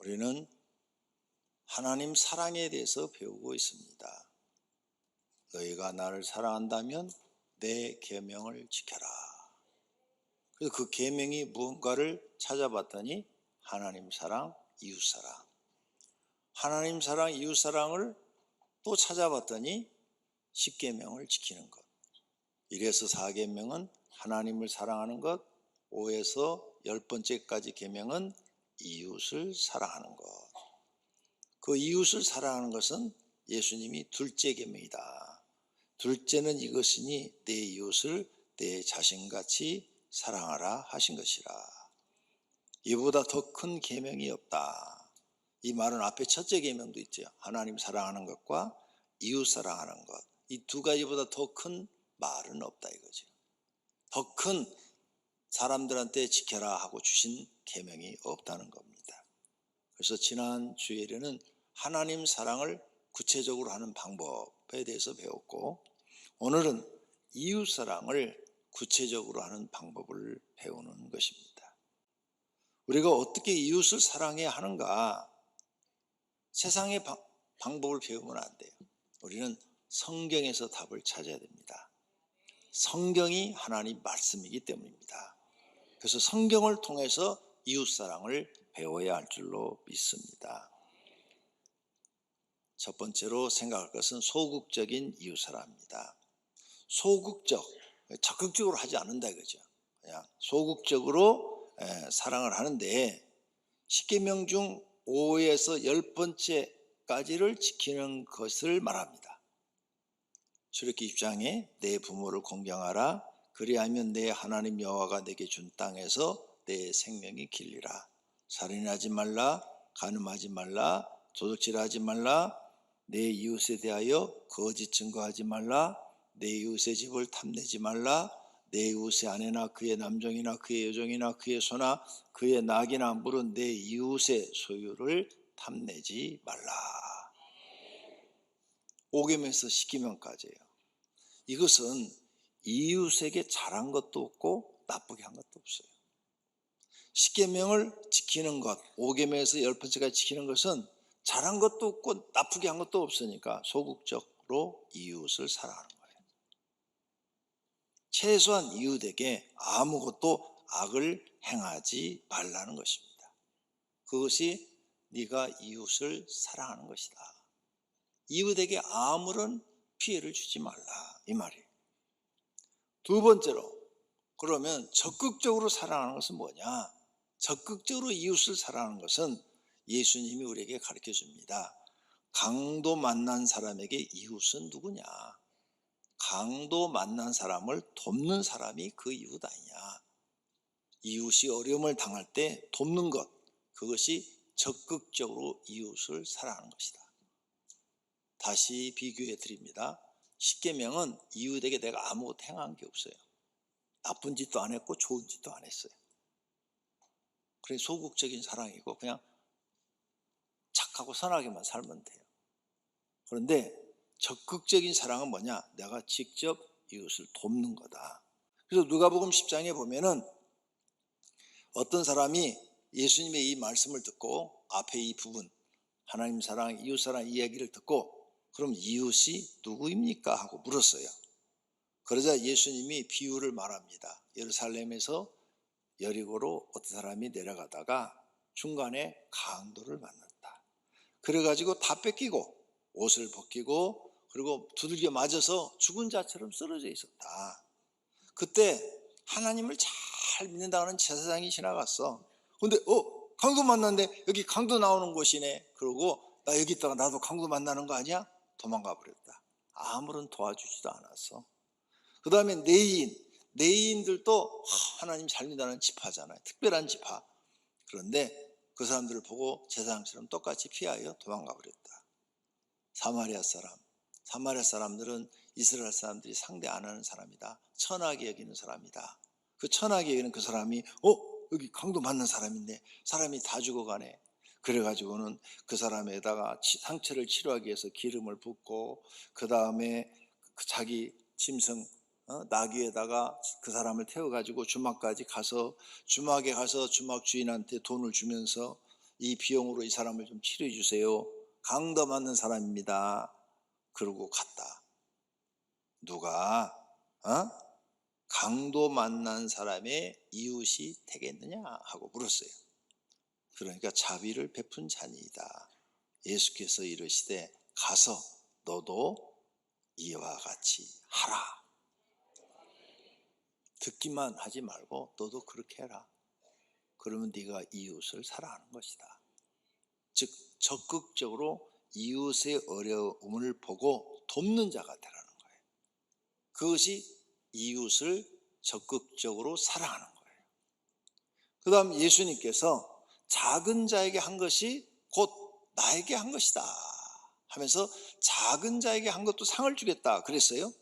우리는 하나님 사랑에 대해서 배우고 있습니다. 너희가 나를 사랑한다면 내 계명을 지켜라. 그래서 그 계명이 무언가를 찾아봤더니 하나님 사랑, 이웃 사랑. 하나님 사랑, 이웃 사랑을 또 찾아봤더니 10계명을 지키는 것. 1에서 4계명은 하나님을 사랑하는 것, 5에서 10번째까지 계명은 이웃을 사랑하는 것. 그 이웃을 사랑하는 것은 예수님이 둘째 계명이다. 둘째는 이것이니 내 이웃을 내 자신같이 사랑하라 하신 것이라. 이보다 더 큰 계명이 없다. 이 말은 앞에 첫째 계명도 있죠. 하나님 사랑하는 것과 이웃 사랑하는 것. 이 두 가지보다 더 큰 말은 없다 이거죠. 더 큰 사람들한테 지켜라 하고 주신 계명이 없다는 겁니다. 그래서 지난 주일에는 하나님 사랑을 구체적으로 하는 방법에 대해서 배웠고, 오늘은 이웃 사랑을 구체적으로 하는 방법을 배우는 것입니다. 우리가 어떻게 이웃을 사랑해야 하는가? 세상의 방법을 배우면 안 돼요. 우리는 성경에서 답을 찾아야 됩니다. 성경이 하나님 말씀이기 때문입니다. 그래서 성경을 통해서 이웃 사랑을 배워야 할 줄로 믿습니다. 첫 번째로 생각할 것은 소극적인 이웃 사랑입니다. 소극적, 적극적으로 하지 않는다 이거죠. 그냥 소극적으로 사랑을 하는데 10계명 중 5에서 10번째까지를 지키는 것을 말합니다. 출애굽기 20장에 내 부모를 공경하라. 그리하면 내 하나님 여호와가 내게 준 땅에서 내 생명이 길리라. 살인하지 말라. 간음하지 말라. 도둑질하지 말라. 내 이웃에 대하여 거짓 증거하지 말라. 내 이웃의 집을 탐내지 말라. 내 이웃의 아내나 그의 남종이나 그의 여종이나 그의 소나 그의 낙이나 물은 내 이웃의 소유를 탐내지 말라. 5계명에서 10계명까지예요. 이것은 이웃에게 잘한 것도 없고 나쁘게 한 것도 없어요. 10계명을 지키는 것, 5계명에서 10번째까지 지키는 것은 잘한 것도 없고 나쁘게 한 것도 없으니까 소극적으로 이웃을 사랑하는 거예요. 최소한 이웃에게 아무것도 악을 행하지 말라는 것입니다. 그것이 네가 이웃을 사랑하는 것이다. 이웃에게 아무런 피해를 주지 말라 이 말이에요. 두 번째로, 그러면 적극적으로 사랑하는 것은 뭐냐? 적극적으로 이웃을 사랑하는 것은 예수님이 우리에게 가르쳐 줍니다. 강도 만난 사람에게 이웃은 누구냐? 강도 만난 사람을 돕는 사람이 그 이웃 아니냐? 이웃이 어려움을 당할 때 돕는 것, 그것이 적극적으로 이웃을 사랑하는 것이다. 다시 비교해 드립니다. 10계명은 이웃에게 내가 아무것도 행한 게 없어요. 나쁜 짓도 안 했고 좋은 짓도 안 했어요. 그래 소극적인 사랑이고 그냥 착하고 선하게만 살면 돼요. 그런데 적극적인 사랑은 뭐냐? 내가 직접 이웃을 돕는 거다. 그래서 누가복음 10장에 보면은 어떤 사람이 예수님의 이 말씀을 듣고 앞에 이 부분 하나님 사랑, 이웃 사랑 이야기를 듣고 그럼 이웃이 누구입니까? 하고 물었어요. 그러자 예수님이 비유를 말합니다. 예루살렘에서 여리고로 어떤 사람이 내려가다가 중간에 강도를 만났다. 그래가지고 다 뺏기고 옷을 벗기고 그리고 두들겨 맞아서 죽은 자처럼 쓰러져 있었다. 그때 하나님을 잘 믿는다는 제사장이 지나갔어. 근데 강도 만났는데 여기 강도 나오는 곳이네. 그러고 나 여기 있다가 나도 강도 만나는 거 아니야? 도망가 버렸다. 아무런 도와주지도 않았어. 그 다음에 내인들도 하나님 잘 믿는다는 지파잖아요. 특별한 지파. 그런데 그 사람들을 보고 제사장처럼 똑같이 피하여 도망가 버렸다. 사마리아 사람들은 이스라엘 사람들이 상대 안 하는 사람이다. 천하게 여기는 사람이다. 그 천하게 여기는 그 사람이 여기 강도 맞는 사람인데 사람이 다 죽어가네. 그래가지고는 그 사람에다가 상처를 치료하기 위해서 기름을 붓고 그 다음에 자기 짐승 나귀에다가 그 사람을 태워가지고 주막까지 가서 주막에 가서 주막 주인한테 돈을 주면서 이 비용으로 이 사람을 좀 치료해 주세요. 강도 맞는 사람입니다. 그러고 갔다. 누가 강도 만난 사람의 이웃이 되겠느냐 하고 물었어요. 그러니까 자비를 베푼 자니이다. 예수께서 이르시되 가서 너도 이와 같이 하라. 듣기만 하지 말고 너도 그렇게 해라. 그러면 네가 이웃을 사랑하는 것이다. 즉 적극적으로 이웃의 어려움을 보고 돕는 자가 되라는 거예요. 그것이 이웃을 적극적으로 사랑하는 거예요. 그 다음 예수님께서 작은 자에게 한 것이 곧 나에게 한 것이다 하면서 작은 자에게 한 것도 상을 주겠다 그랬어요.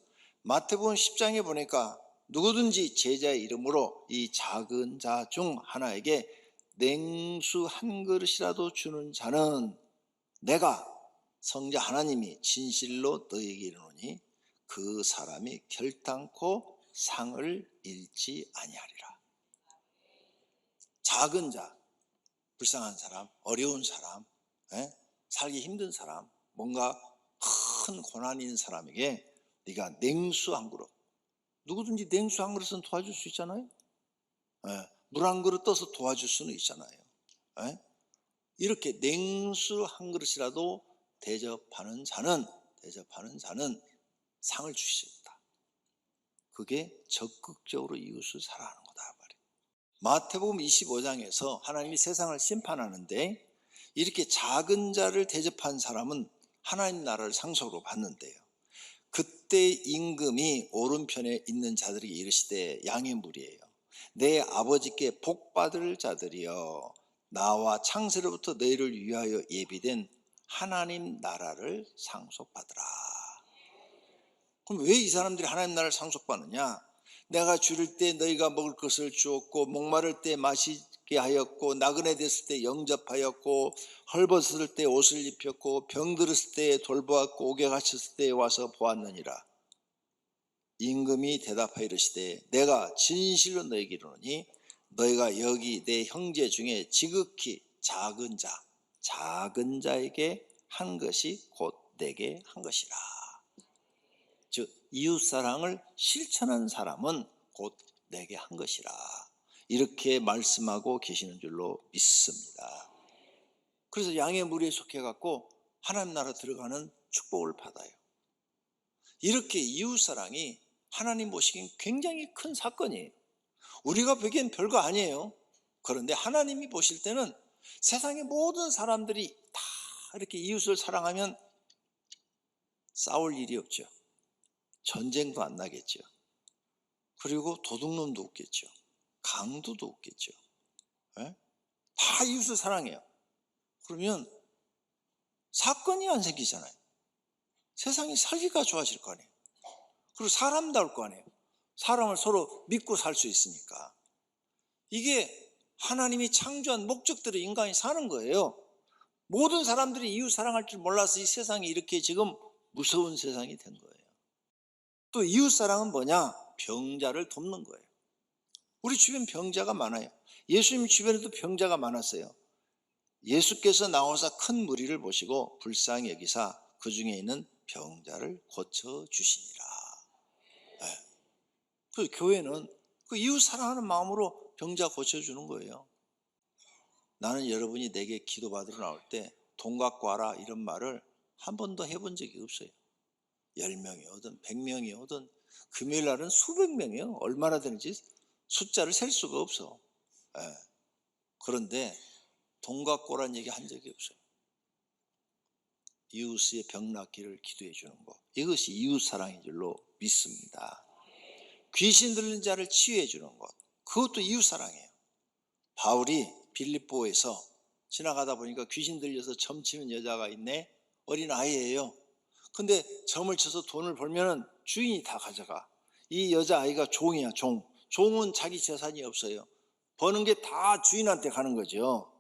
마태복음 10장에 보니까 누구든지 제자의 이름으로 이 작은 자 중 하나에게 냉수 한 그릇이라도 주는 자는 내가 성자 하나님이 진실로 너희에게 이르노니 그 사람이 결단코 상을 잃지 아니하리라. 작은 자, 불쌍한 사람, 어려운 사람, 살기 힘든 사람, 뭔가 큰 고난이 있는 사람에게 네가 냉수 한 그릇, 누구든지 냉수 한 그릇은 도와줄 수 있잖아요. 물 한 그릇 떠서 도와줄 수는 있잖아요. 이렇게 냉수 한 그릇이라도 대접하는 자는 상을 주시겠다. 그게 적극적으로 이웃을 사랑하는 거다 말이에요. 마태복음 25장에서 하나님이 세상을 심판하는데 이렇게 작은 자를 대접한 사람은 하나님 나라를 상속으로 받는데요. 그때 임금이 오른편에 있는 자들에게 이르시되 양의 무리예요. 내 아버지께 복받을 자들이여 나와 창세로부터 너희를 위하여 예비된 하나님 나라를 상속받으라. 그럼 왜 이 사람들이 하나님 나라를 상속받느냐? 내가 줄일 때 너희가 먹을 것을 주었고 목마를 때 마시게 하였고 나그네 됐을 때 영접하였고 헐벗을 때 옷을 입혔고 병들었을 때 돌보았고 옥에 갇혔을 때 와서 보았느니라. 임금이 대답하여 이르시되 내가 진실로 너희에게 이르노니 너희가 여기 내 형제 중에 지극히 작은 자에게 한 것이 곧 내게 한 것이라. 즉 이웃사랑을 실천한 사람은 곧 내게 한 것이라. 이렇게 말씀하고 계시는 줄로 믿습니다. 그래서 양의 무리에 속해갖고 하나님 나라 들어가는 축복을 받아요. 이렇게 이웃사랑이 하나님 보시기엔 굉장히 큰 사건이에요. 우리가 보기엔 별거 아니에요. 그런데 하나님이 보실 때는 세상의 모든 사람들이 다 이렇게 이웃을 사랑하면 싸울 일이 없죠. 전쟁도 안 나겠죠. 그리고 도둑놈도 없겠죠. 강도도 없겠죠. 다 이웃을 사랑해요. 그러면 사건이 안 생기잖아요. 세상이 살기가 좋아질 거 아니에요. 그리고 사람다울 거 아니에요. 사람을 서로 믿고 살 수 있으니까. 이게 하나님이 창조한 목적대로 인간이 사는 거예요. 모든 사람들이 이웃 사랑할 줄 몰라서 이 세상이 이렇게 지금 무서운 세상이 된 거예요. 또 이웃 사랑은 뭐냐? 병자를 돕는 거예요. 우리 주변 병자가 많아요. 예수님 주변에도 병자가 많았어요. 예수께서 나와서 큰 무리를 보시고 불쌍히 여기사 그 중에 있는 병자를 고쳐주시니라. 그 교회는 그 이웃 사랑하는 마음으로 병자 고쳐주는 거예요. 나는 여러분이 내게 기도받으러 나올 때 돈 갖고 와라 이런 말을 한 번도 해본 적이 없어요. 10명이 오든 100명이 오든 금요일 날은 수백 명이요. 얼마나 되는지 숫자를 셀 수가 없어. 그런데 돈 갖고 오라는 얘기 한 적이 없어요. 이웃의 병 낫기를 기도해 주는 것, 이것이 이웃 사랑인 줄로 믿습니다. 귀신 들린 자를 치유해 주는 것, 그것도 이웃 사랑이에요. 바울이 빌립보에서 지나가다 보니까 귀신 들려서 점치는 여자가 있네. 어린 아이예요. 근데 점을 쳐서 돈을 벌면 주인이 다 가져가. 이 여자아이가 종이야. 종은 자기 재산이 없어요. 버는 게 다 주인한테 가는 거죠.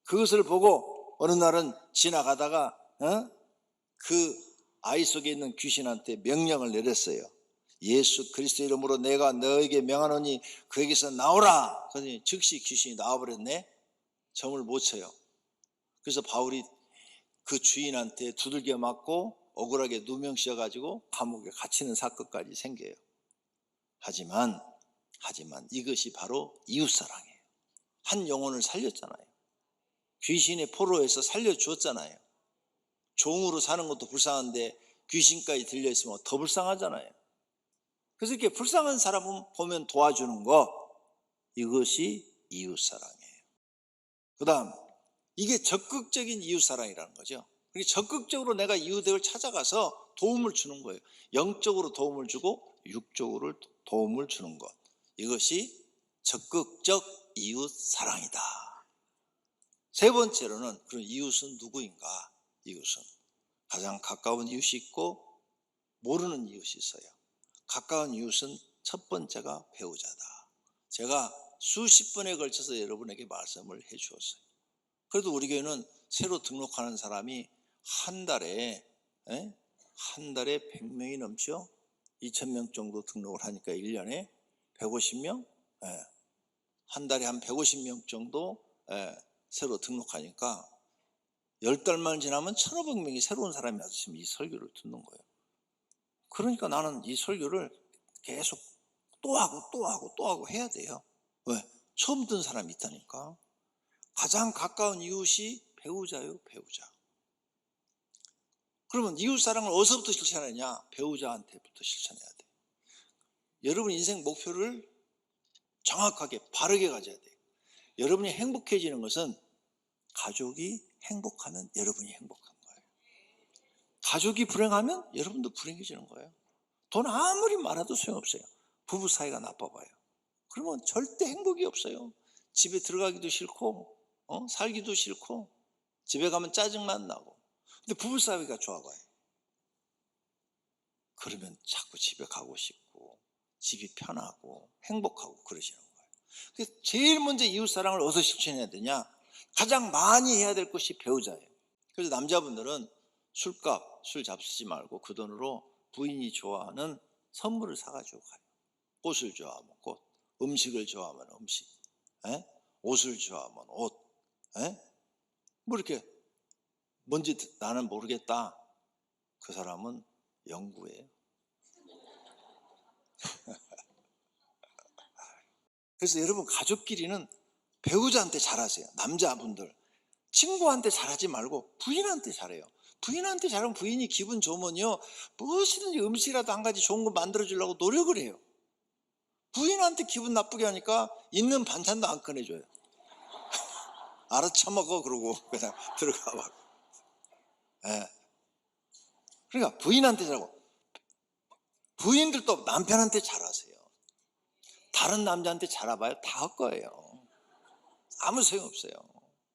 그것을 보고 어느 날은 지나가다가 그 아이 속에 있는 귀신한테 명령을 내렸어요. 예수 그리스도 이름으로 내가 너에게 명하노니 그에게서 나오라. 그러더니 즉시 귀신이 나와버렸네. 점을 못 쳐요. 그래서 바울이 그 주인한테 두들겨 맞고 억울하게 누명 씌워가지고 감옥에 갇히는 사건까지 생겨요. 하지만 이것이 바로 이웃사랑이에요. 한 영혼을 살렸잖아요. 귀신의 포로에서 살려주었잖아요. 종으로 사는 것도 불쌍한데 귀신까지 들려있으면 더 불쌍하잖아요. 그래서 이렇게 불쌍한 사람은 보면 도와주는 거, 이것이 이웃사랑이에요. 그 다음, 이게 적극적인 이웃사랑이라는 거죠. 적극적으로 내가 이웃을 찾아가서 도움을 주는 거예요. 영적으로 도움을 주고 육적으로 도움을 주는 것, 이것이 적극적 이웃사랑이다. 세 번째로는 그런 이웃은 누구인가? 이웃은 가장 가까운 이웃이 있고 모르는 이웃이 있어요. 가까운 이웃은 첫 번째가 배우자다. 제가 수십 번에 걸쳐서 여러분에게 말씀을 해 주었어요. 그래도 우리 교회는 새로 등록하는 사람이 한 달에 100명이 넘죠. 2000명 정도 등록을 하니까 1년에 150명? 한 달에 한 150명 정도 새로 등록하니까 10달만 지나면 1500명이 새로운 사람이 와서 지금 이 설교를 듣는 거예요. 그러니까 나는 이 설교를 계속 또 하고 해야 돼요. 왜? 처음 듣는 사람이 있다니까. 가장 가까운 이웃이 배우자요, 배우자. 그러면 이웃사랑을 어디서부터 실천하느냐? 배우자한테부터 실천해야 돼요. 여러분 인생 목표를 정확하게 바르게 가져야 돼요. 여러분이 행복해지는 것은 가족이 행복하면 여러분이 행복한 거예요. 가족이 불행하면 여러분도 불행해지는 거예요. 돈 아무리 많아도 소용없어요. 부부 사이가 나빠봐요. 그러면 절대 행복이 없어요. 집에 들어가기도 싫고 살기도 싫고 집에 가면 짜증만 나고. 근데 부부 사이가 좋아봐요. 그러면 자꾸 집에 가고 싶고 집이 편하고 행복하고 그러시는 거예요. 그래서 제일 먼저 이웃사랑을 어디서 실천해야 되냐? 가장 많이 해야 될 것이 배우자예요. 그래서 남자분들은 술값, 술 잡수지 말고 그 돈으로 부인이 좋아하는 선물을 사가지고 가요. 꽃을 좋아하면 꽃, 음식을 좋아하면 음식, 옷을 좋아하면 옷. 뭐 이렇게 뭔지 나는 모르겠다. 그 사람은 영구예요. 그래서 여러분 가족끼리는 배우자한테 잘하세요. 남자분들 친구한테 잘하지 말고 부인한테 잘해요. 부인한테 잘하면 부인이 기분 좋으면요 무엇이든지 음식이라도 한 가지 좋은 거 만들어주려고 노력을 해요. 부인한테 기분 나쁘게 하니까 있는 반찬도 안 꺼내줘요. 알아서 처먹어 그러고 그냥 들어가 봐. 그러니까 부인한테 잘하고 부인들도 남편한테 잘하세요. 다른 남자한테 잘해봐요 다 헛거예요. 아무 소용없어요.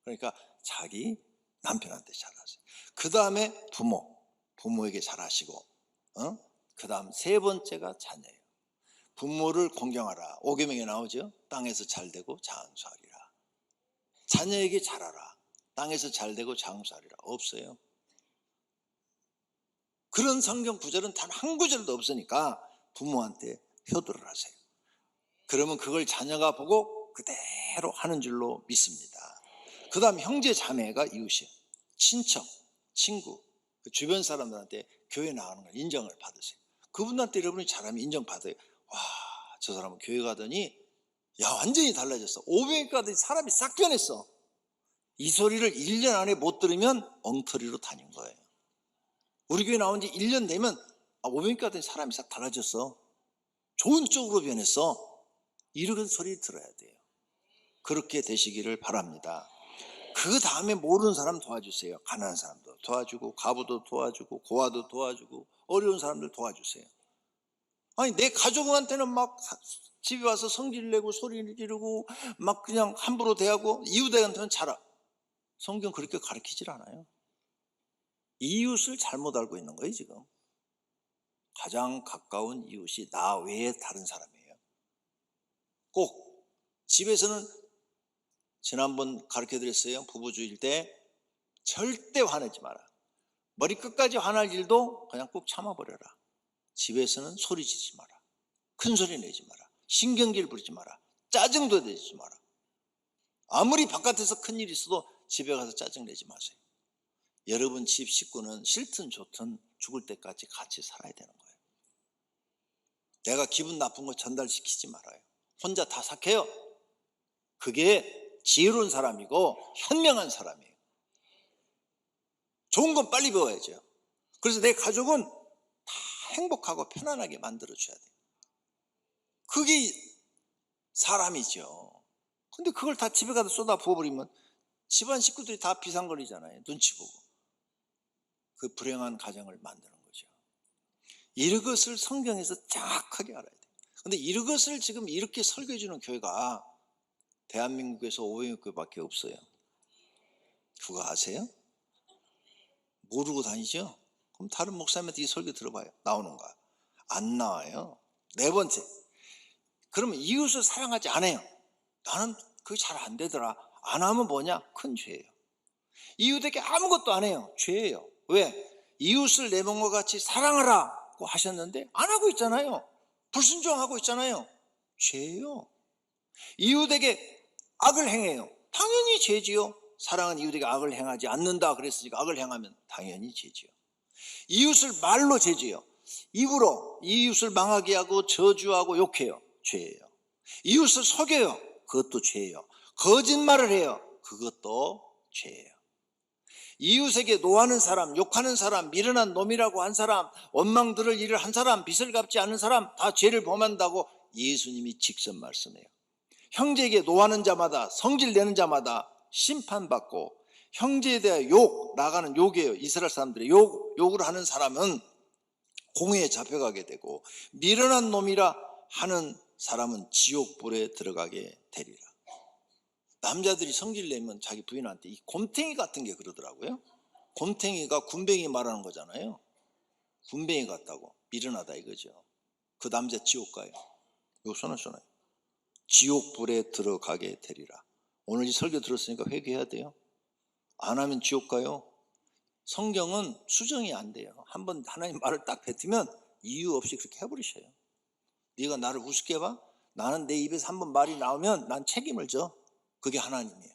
그러니까 자기 남편한테 잘하세요. 그 다음에 부모에게 잘하시고 그 다음 세 번째가 자녀예요. 부모를 공경하라. 오계명에 나오죠. 땅에서 잘되고 장수하리라. 자녀에게 잘하라. 땅에서 잘되고 장수하리라. 없어요. 그런 성경 구절은 단 한 구절도 없으니까 부모한테 효도를 하세요. 그러면 그걸 자녀가 보고 그대로 하는 줄로 믿습니다. 그 다음 형제 자매가 이웃이에요. 친척, 친구, 그 주변 사람들한테 교회 나가는 걸 인정을 받으세요. 그분한테 여러분이 잘하면 인정받아요. 와, 저 사람은 교회 가더니 야 완전히 달라졌어. 500일 가더니 사람이 싹 변했어. 이 소리를 1년 안에 못 들으면 엉터리로 다닌 거예요. 우리 교회 나온 지 1년 되면 500일 가더니 사람이 싹 달라졌어. 좋은 쪽으로 변했어. 이런 소리 들어야 돼요. 그렇게 되시기를 바랍니다. 그 다음에 모르는 사람 도와주세요. 가난한 사람도 도와주고 가부도 도와주고 고아도 도와주고 어려운 사람들 도와주세요. 아니 내 가족한테는 막 집에 와서 성질 내고 소리 지르고 막 그냥 함부로 대하고 이웃한테는 잘하. 성경 그렇게 가르치질 않아요. 이웃을 잘못 알고 있는 거예요 지금. 가장 가까운 이웃이 나 외에 다른 사람이에요. 꼭 집에서는 지난번 가르쳐드렸어요. 부부주일 때 절대 화내지 마라. 머리끝까지 화날 일도 그냥 꼭 참아버려라. 집에서는 소리 지르지 마라. 큰 소리 내지 마라. 신경질 부리지 마라. 짜증도 내지 마라. 아무리 바깥에서 큰일이 있어도 집에 가서 짜증내지 마세요. 여러분 집 식구는 싫든 좋든 죽을 때까지 같이 살아야 되는 거예요. 내가 기분 나쁜 거 전달시키지 말아요. 혼자 다 삭해요. 그게 지혜로운 사람이고 현명한 사람이에요. 좋은 건 빨리 배워야죠. 그래서 내 가족은 다 행복하고 편안하게 만들어줘야 돼요. 그게 사람이죠. 근데 그걸 다 집에 가서 쏟아 부어버리면 집안 식구들이 다 비상거리잖아요. 눈치 보고. 그 불행한 가정을 만드는 거죠. 이것을 성경에서 정확하게 알아야 돼요. 근데 이것을 지금 이렇게 설교해 주는 교회가 대한민국에서 500교회밖에 없어요. 그거 아세요? 모르고 다니죠? 그럼 다른 목사님한테 이 설교 들어봐요. 나오는가? 안 나와요. 네 번째, 그러면 이웃을 사랑하지 않아요. 나는 그게 잘 안 되더라. 안 하면 뭐냐? 큰 죄예요. 이웃에게 아무것도 안 해요. 죄예요. 왜? 이웃을 내 몸과 같이 사랑하라고 하셨는데 안 하고 있잖아요. 불순종하고 있잖아요. 죄예요. 이웃에게 악을 행해요. 당연히 죄지요. 사랑은 이웃에게 악을 행하지 않는다 그랬으니까 악을 행하면 당연히 죄지요. 이웃을 말로 죄지요. 입으로 이웃을 망하게 하고 저주하고 욕해요. 죄예요. 이웃을 속여요. 그것도 죄예요. 거짓말을 해요. 그것도 죄예요. 이웃에게 노하는 사람, 욕하는 사람, 미련한 놈이라고 한 사람, 원망 들을 일을 한 사람, 빚을 갚지 않는 사람 다 죄를 범한다고 예수님이 직접 말씀해요. 형제에게 노하는 자마다, 성질내는 자마다 심판받고, 형제에 대해 나가는 욕이에요. 이스라엘 사람들이 욕을 하는 사람은 공회에 잡혀가게 되고, 미련한 놈이라 하는 사람은 지옥불에 들어가게 되리라. 남자들이 성질내면 자기 부인한테 이 곰탱이 같은 게 그러더라고요. 곰탱이가 군뱅이 말하는 거잖아요. 군뱅이 같다고, 미련하다 이거죠. 그 남자 지옥 가요. 이거 써놨잖아요. 지옥불에 들어가게 되리라. 오늘 이 설교 들었으니까 회개해야 돼요. 안 하면 지옥 가요. 성경은 수정이 안 돼요. 한번 하나님 말을 딱 뱉으면 이유 없이 그렇게 해버리셔요. 네가 나를 우습게 봐? 나는 내 입에서 한번 말이 나오면 난 책임을 져. 그게 하나님이에요.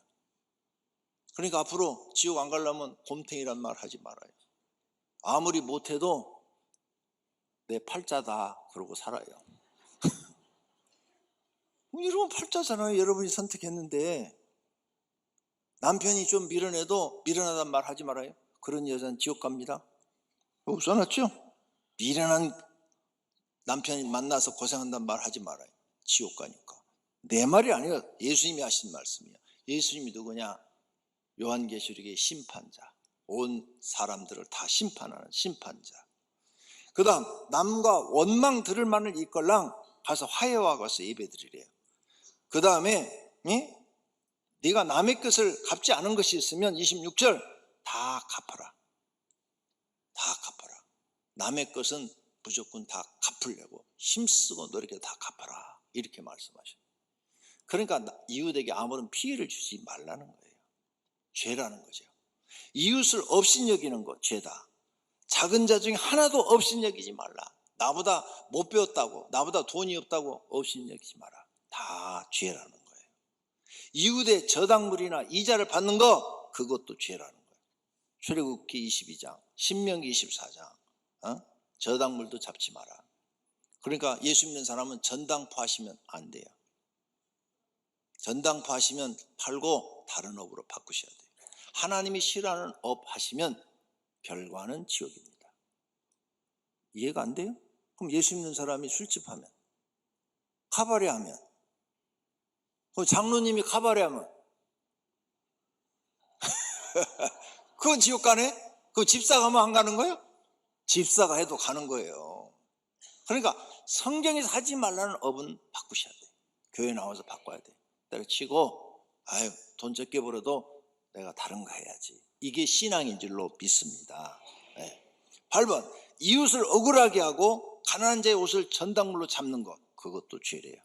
그러니까 앞으로 지옥 안 가려면 곰탱이란 말 하지 말아요. 아무리 못해도 내 팔자다 그러고 살아요. 여러분 팔자잖아요. 여러분이 선택했는데. 남편이 좀 미련해도 미련하단 말 하지 말아요. 그런 여자는 지옥 갑니다. 여기 써놨죠? 미련한 남편이 만나서 고생한단 말 하지 말아요. 지옥 가니까. 내 말이 아니에요. 예수님이 하신 말씀이에요. 예수님이 누구냐? 요한계시록의 심판자. 온 사람들을 다 심판하는 심판자. 그 다음 남과 원망 들을 만을 이끌랑 가서 화해와 가서 예배드리래요. 그 다음에 네가 남의 것을 갚지 않은 것이 있으면 26절 다 갚아라. 다 갚아라. 남의 것은 무조건 다 갚으려고 힘쓰고 노력해서 다 갚아라. 이렇게 말씀하셔요. 그러니까 이웃에게 아무런 피해를 주지 말라는 거예요. 죄라는 거죠. 이웃을 업신여기는 거 죄다. 작은 자 중에 하나도 업신여기지 말라. 나보다 못 배웠다고, 나보다 돈이 없다고 업신여기지 마라. 다 죄라는 거예요. 이웃의 저당물이나 이자를 받는 거, 그것도 죄라는 거예요. 출애굽기 22장, 신명기 24장, 저당물도 잡지 마라. 그러니까 예수 믿는 사람은 전당포 하시면 안 돼요. 전당포 하시면 팔고 다른 업으로 바꾸셔야 돼요. 하나님이 싫어하는 업 하시면 결과는 지옥입니다. 이해가 안 돼요? 그럼 예수 믿는 사람이 술집 하면, 카바레 하면, 장로님이 카바레 하면 그건 지옥 가네? 그럼 집사 가면 안 가는 거예요? 집사가 해도 가는 거예요. 그러니까 성경에서 하지 말라는 업은 바꾸셔야 돼요. 교회 나와서 바꿔야 돼요. 때려치고 돈 적게 벌어도 내가 다른 거 해야지. 이게 신앙인 줄로 믿습니다. 8번 이웃을 억울하게 하고 가난한 자의 옷을 전당물로 잡는 것, 그것도 죄래요.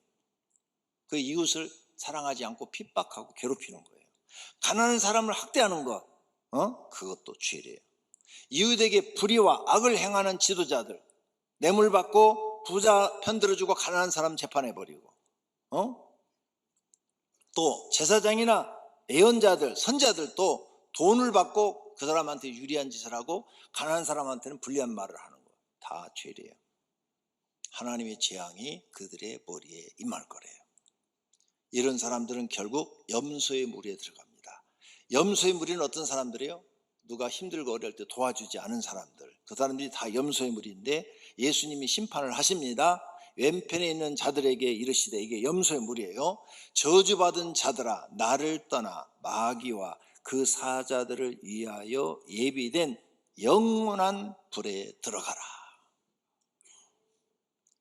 그 이웃을 사랑하지 않고 핍박하고 괴롭히는 거예요. 가난한 사람을 학대하는 것, 그것도 죄래요. 이웃에게 불의와 악을 행하는 지도자들, 뇌물 받고 부자 편들어주고 가난한 사람 재판해버리고, 또 제사장이나 예언자들, 선자들도 돈을 받고 그 사람한테 유리한 짓을 하고 가난한 사람한테는 불리한 말을 하는 거 다 죄래요. 하나님의 재앙이 그들의 머리에 임할 거래요. 이런 사람들은 결국 염소의 무리에 들어갑니다. 염소의 무리는 어떤 사람들이에요? 누가 힘들고 어려울 때 도와주지 않은 사람들, 그 사람들이 다 염소의 무리인데 예수님이 심판을 하십니다. 왼편에 있는 자들에게 이르시되, 이게 염소의 무리예요. 저주받은 자들아, 나를 떠나 마귀와 그 사자들을 위하여 예비된 영원한 불에 들어가라.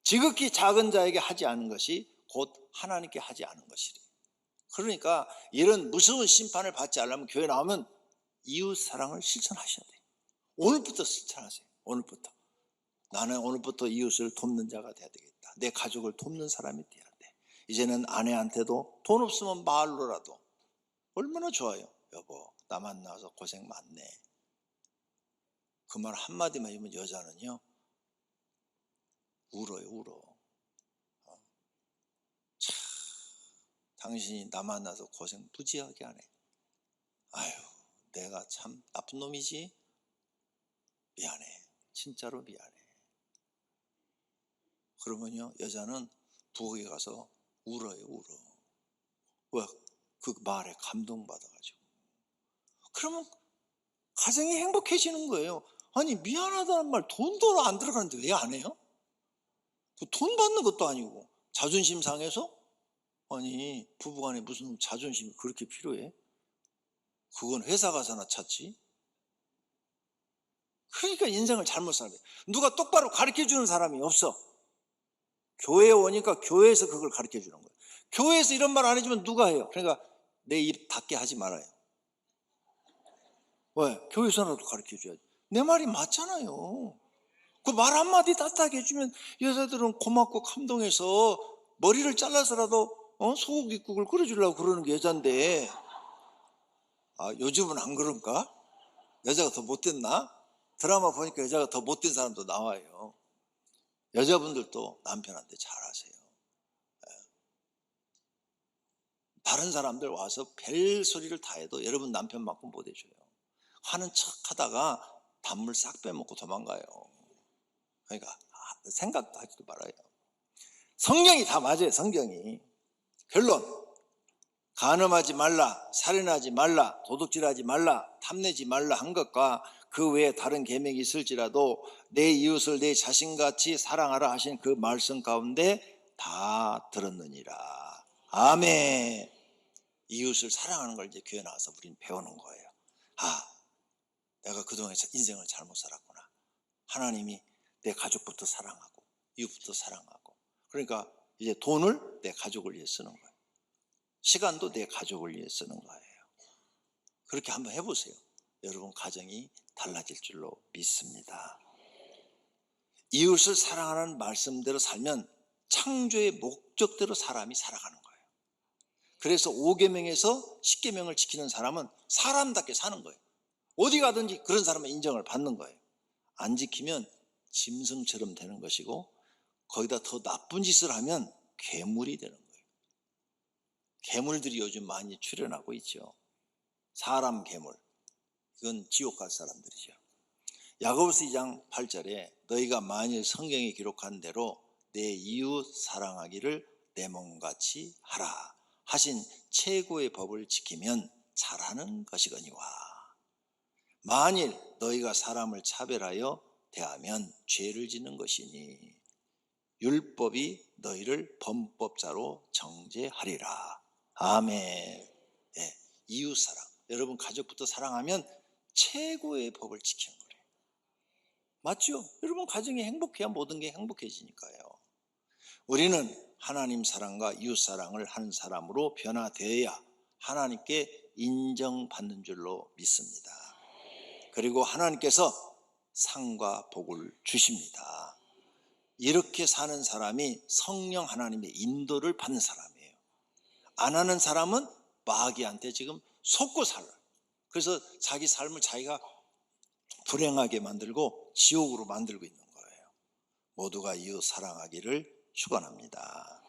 지극히 작은 자에게 하지 않은 것이 곧 하나님께 하지 않은 것이래. 그러니까 이런 무서운 심판을 받지 않으려면 교회 나오면 이웃 사랑을 실천하셔야 돼요. 오늘부터 실천하세요. 오늘부터. 나는 오늘부터 이웃을 돕는 자가 돼야 되겠다. 내 가족을 돕는 사람이 돼야 돼. 이제는 아내한테도 돈 없으면 말로라도 얼마나 좋아요. 여보, 나 만나서 고생 많네. 그 말 한마디만 해주면 여자는요 울어요. 울어. 참, 당신이 나 만나서 고생 무지하게 하네. 아유, 내가 참 나쁜 놈이지. 미안해. 진짜로 미안해. 그러면요 여자는 부엌에 가서 울어요. 울어. 왜? 그 말에 감동받아가지고. 그러면 가정이 행복해지는 거예요. 아니, 미안하다는 말 돈도 안 들어가는데 왜 안 해요? 돈 받는 것도 아니고 자존심 상해서? 아니, 부부간에 무슨 자존심이 그렇게 필요해? 그건 회사 가서나 찾지. 그러니까 인생을 잘못 살아요. 누가 똑바로 가르쳐주는 사람이 없어. 교회에 오니까 교회에서 그걸 가르쳐주는 거예요. 교회에서 이런 말 안 해주면 누가 해요? 그러니까 내 입 닫게 하지 말아요. 왜? 교회에서라도 가르쳐줘야지. 내 말이 맞잖아요. 그 말 한마디 따뜻하게 해주면 여자들은 고맙고 감동해서 머리를 잘라서라도 소고기국을 끓여주려고 그러는 게 여잔데, 아, 요즘은 안 그런가? 여자가 더 못됐나? 드라마 보니까 여자가 더 못된 사람도 나와요. 여자분들도 남편한테 잘하세요. 다른 사람들 와서 별 소리를 다 해도 여러분 남편만큼 못 해줘요. 하는 척 하다가 단물 싹 빼먹고 도망가요. 그러니까 생각도 하지도 말아요. 성경이 다 맞아요. 성경이. 결론, 간음하지 말라, 살인하지 말라, 도둑질하지 말라, 탐내지 말라 한 것과 그 외에 다른 계명이 있을지라도 내 이웃을 내 자신같이 사랑하라 하신 그 말씀 가운데 다 들었느니라. 아멘. 이웃을 사랑하는 걸 이제 교회 나와서 우리는 배우는 거예요. 아, 내가 그동안 인생을 잘못 살았구나. 하나님이 내 가족부터 사랑하고 이웃부터 사랑하고, 그러니까 이제 돈을 내 가족을 위해 쓰는 거예요. 시간도 내 가족을 위해 쓰는 거예요. 그렇게 한번 해보세요. 여러분 가정이 달라질 줄로 믿습니다. 이웃을 사랑하는 말씀대로 살면 창조의 목적대로 사람이 살아가는 거예요. 그래서 5계명에서 10계명을 지키는 사람은 사람답게 사는 거예요. 어디 가든지 그런 사람은 인정을 받는 거예요. 안 지키면 짐승처럼 되는 것이고, 거기다 더 나쁜 짓을 하면 괴물이 되는 거예요. 괴물들이 요즘 많이 출현하고 있죠. 사람 괴물. 이건 지옥 갈 사람들이죠. 야고보서 2장 8절에 너희가 만일 성경에 기록한 대로 내 이웃 사랑하기를 내 몸같이 하라 하신 최고의 법을 지키면 잘하는 것이거니와, 만일 너희가 사람을 차별하여 대하면 죄를 짓는 것이니 율법이 너희를 범법자로 정죄하리라. 아멘. 네, 이웃사랑. 여러분 가족부터 사랑하면 최고의 법을 지키는 거예요. 맞죠? 여러분 가정이 행복해야 모든 게 행복해지니까요. 우리는 하나님 사랑과 이웃 사랑을 하는 사람으로 변화되어야 하나님께 인정받는 줄로 믿습니다. 그리고 하나님께서 상과 복을 주십니다. 이렇게 사는 사람이 성령 하나님의 인도를 받는 사람이에요. 안 하는 사람은 마귀한테 지금 속고 살아요. 그래서 자기 삶을 자기가 불행하게 만들고 지옥으로 만들고 있는 거예요. 모두가 이웃 사랑하기를 축원합니다.